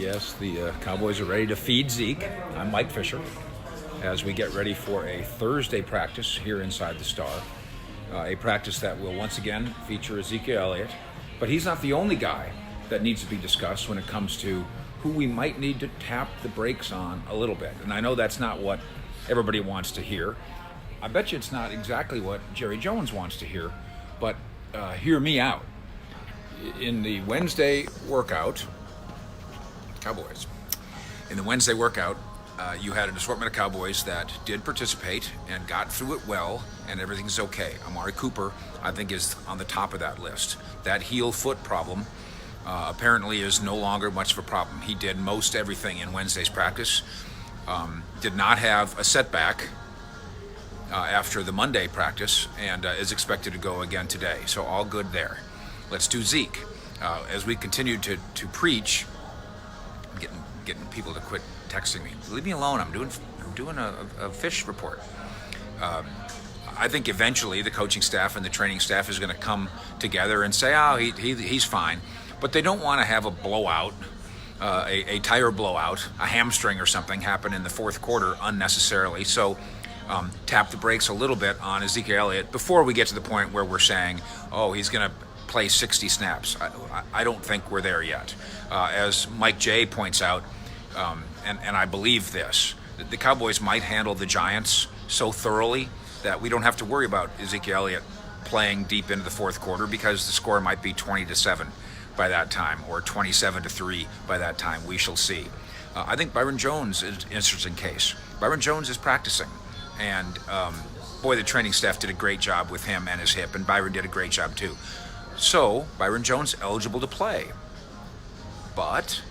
Yes, the Cowboys are ready to feed Zeke. I'm Mike Fisher as we get ready for a Thursday practice here inside the Star. A practice that will once again feature Ezekiel Elliott. But he's not the only guy that needs to be discussed when it comes to who we might need to tap the brakes on a little bit. And I know that's not what everybody wants to hear. I bet you it's not exactly what Jerry Jones wants to hear, but hear me out. In the Wednesday workout, Cowboys. In the Wednesday workout, you had an assortment of Cowboys that did participate and got through it well, and everything's okay. Amari Cooper, I think, is on the top of that list. That heel foot problem apparently is no longer much of a problem. He did most everything in Wednesday's practice. Did not have a setback after the Monday practice, and is expected to go again today. So all good there. Let's do Zeke. As we continue to preach, getting people to quit texting me. Leave me alone. I'm doing a fish report. I think eventually the coaching staff and the training staff is going to come together and say, "Oh, he's fine," but they don't want to have a blowout, a tire blowout, a hamstring or something happen in the fourth quarter unnecessarily. So tap the brakes a little bit on Ezekiel Elliott before we get to the point where we're saying, "Oh, he's going to play 60 snaps." I don't think we're there yet. As Mike J points out, and I believe this, the Cowboys might handle the Giants so thoroughly that we don't have to worry about Ezekiel Elliott playing deep into the fourth quarter, because the score might be 20-7 by that time, or 27-3 by that time. We shall see. I think Byron Jones is an interesting case. Byron Jones is practicing, and boy, the training staff did a great job with him and his hip, and Byron did a great job too. So Byron Jones eligible to play. But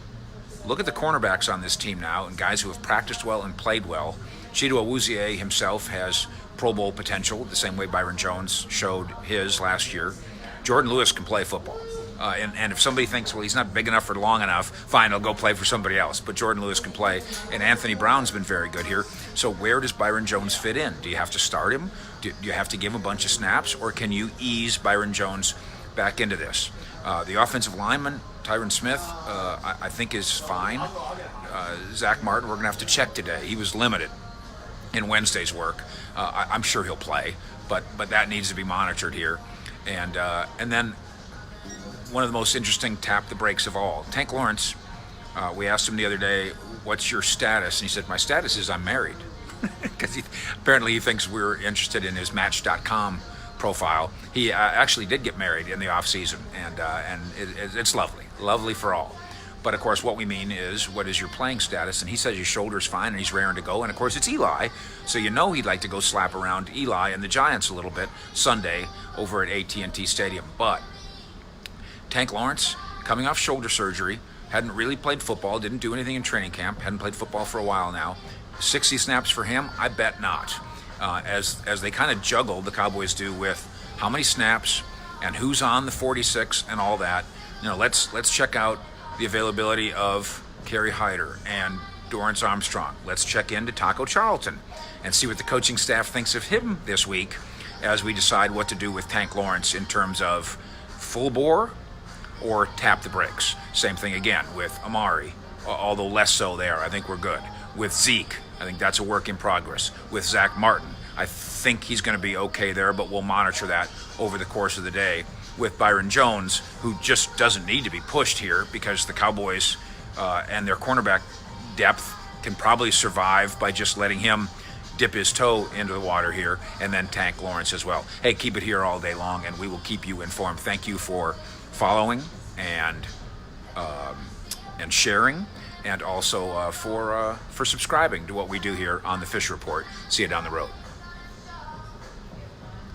look at the cornerbacks on this team now, and guys who have practiced well and played well. Chido Awuzie himself has Pro Bowl potential, the same way Byron Jones showed his last year. Jordan Lewis can play football. And if somebody thinks, well, he's not big enough or long enough, fine, he'll go play for somebody else. But Jordan Lewis can play, and Anthony Brown's been very good here. So where does Byron Jones fit in? Do you have to start him? Do you have to give him a bunch of snaps? Or can you ease Byron Jones back into this? The offensive lineman, Tyron Smith, I think is fine. Zach Martin, we're going to have to check today. He was limited in Wednesday's work. I'm sure he'll play, but that needs to be monitored here. And then one of the most interesting tap the brakes of all, Tank Lawrence. We asked him the other day, "What's your status?" And he said, "My status is I'm married," because apparently he thinks we're interested in his Match.com profile. He actually did get married in the off season, and it's lovely for all. But of course, what we mean is, what is your playing status? And he says his shoulder's fine and he's raring to go. And of course, it's Eli, so you know he'd like to go slap around Eli and the Giants a little bit Sunday over at AT&T Stadium. But Tank Lawrence, coming off shoulder surgery, hadn't really played football, didn't do anything in training camp, hadn't played football for a while now. 60 snaps for him? I bet not. As they kind of juggle, the Cowboys do, with how many snaps and who's on the 46 and all that. You know, let's check out the availability of Kerry Hyder and Dorrance Armstrong. Let's check into Taco Charlton and see what the coaching staff thinks of him this week as we decide what to do with Tank Lawrence in terms of full bore or tap the brakes. Same thing again with Amari, although less so there. I think we're good. With Zeke, I think that's a work in progress. With Zach Martin, I think he's going to be okay there, but we'll monitor that over the course of the day. With Byron Jones, who just doesn't need to be pushed here, because the Cowboys and their cornerback depth can probably survive by just letting him dip his toe into the water here, and then Tank Lawrence as well. Hey, keep it here all day long, and we will keep you informed. Thank you for following and sharing, and also for subscribing to what we do here on the Fish Report. See you down the road.